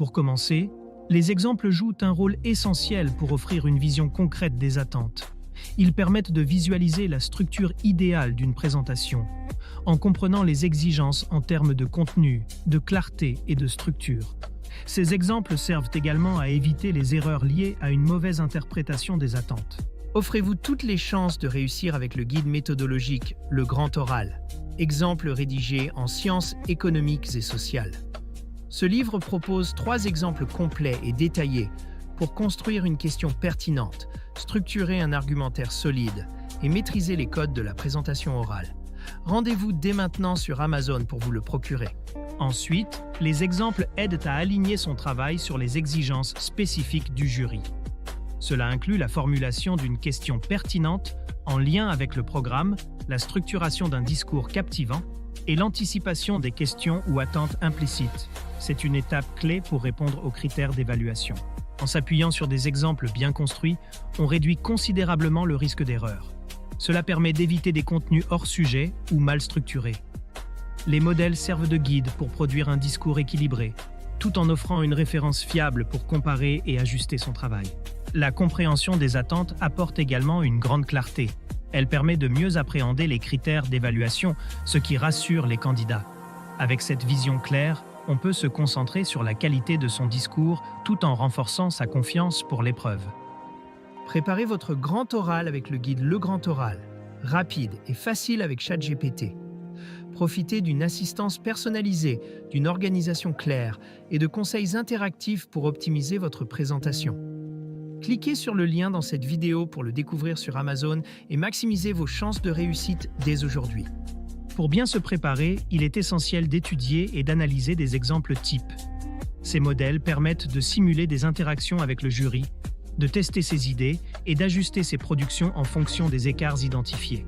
Pour commencer, les exemples jouent un rôle essentiel pour offrir une vision concrète des attentes. Ils permettent de visualiser la structure idéale d'une présentation, en comprenant les exigences en termes de contenu, de clarté et de structure. Ces exemples servent également à éviter les erreurs liées à une mauvaise interprétation des attentes. Offrez-vous toutes les chances de réussir avec le guide méthodologique Le Grand Oral, exemple rédigé en sciences économiques et sociales. Ce livre propose 3 exemples complets et détaillés pour construire une question pertinente, structurer un argumentaire solide et maîtriser les codes de la présentation orale. Rendez-vous dès maintenant sur Amazon pour vous le procurer. Ensuite, les exemples aident à aligner son travail sur les exigences spécifiques du jury. Cela inclut la formulation d'une question pertinente en lien avec le programme, la structuration d'un discours captivant et l'anticipation des questions ou attentes implicites. C'est une étape clé pour répondre aux critères d'évaluation. En s'appuyant sur des exemples bien construits, on réduit considérablement le risque d'erreur. Cela permet d'éviter des contenus hors sujet ou mal structurés. Les modèles servent de guide pour produire un discours équilibré, tout en offrant une référence fiable pour comparer et ajuster son travail. La compréhension des attentes apporte également une grande clarté. Elle permet de mieux appréhender les critères d'évaluation, ce qui rassure les candidats. Avec cette vision claire, on peut se concentrer sur la qualité de son discours tout en renforçant sa confiance pour l'épreuve. Préparez votre grand oral avec le guide Le Grand Oral, rapide et facile avec ChatGPT. Profitez d'une assistance personnalisée, d'une organisation claire et de conseils interactifs pour optimiser votre présentation. Cliquez sur le lien dans cette vidéo pour le découvrir sur Amazon et maximisez vos chances de réussite dès aujourd'hui. Pour bien se préparer, il est essentiel d'étudier et d'analyser des exemples types. Ces modèles permettent de simuler des interactions avec le jury, de tester ses idées et d'ajuster ses productions en fonction des écarts identifiés.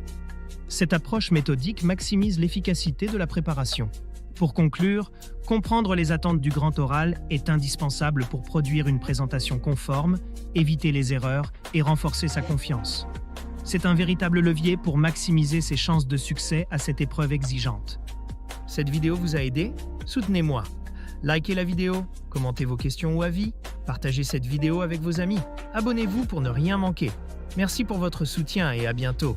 Cette approche méthodique maximise l'efficacité de la préparation. Pour conclure, comprendre les attentes du grand oral est indispensable pour produire une présentation conforme, éviter les erreurs et renforcer sa confiance. C'est un véritable levier pour maximiser ses chances de succès à cette épreuve exigeante. Cette vidéo vous a aidé? Soutenez-moi. Likez la vidéo, commentez vos questions ou avis, partagez cette vidéo avec vos amis. Abonnez-vous pour ne rien manquer. Merci pour votre soutien et à bientôt.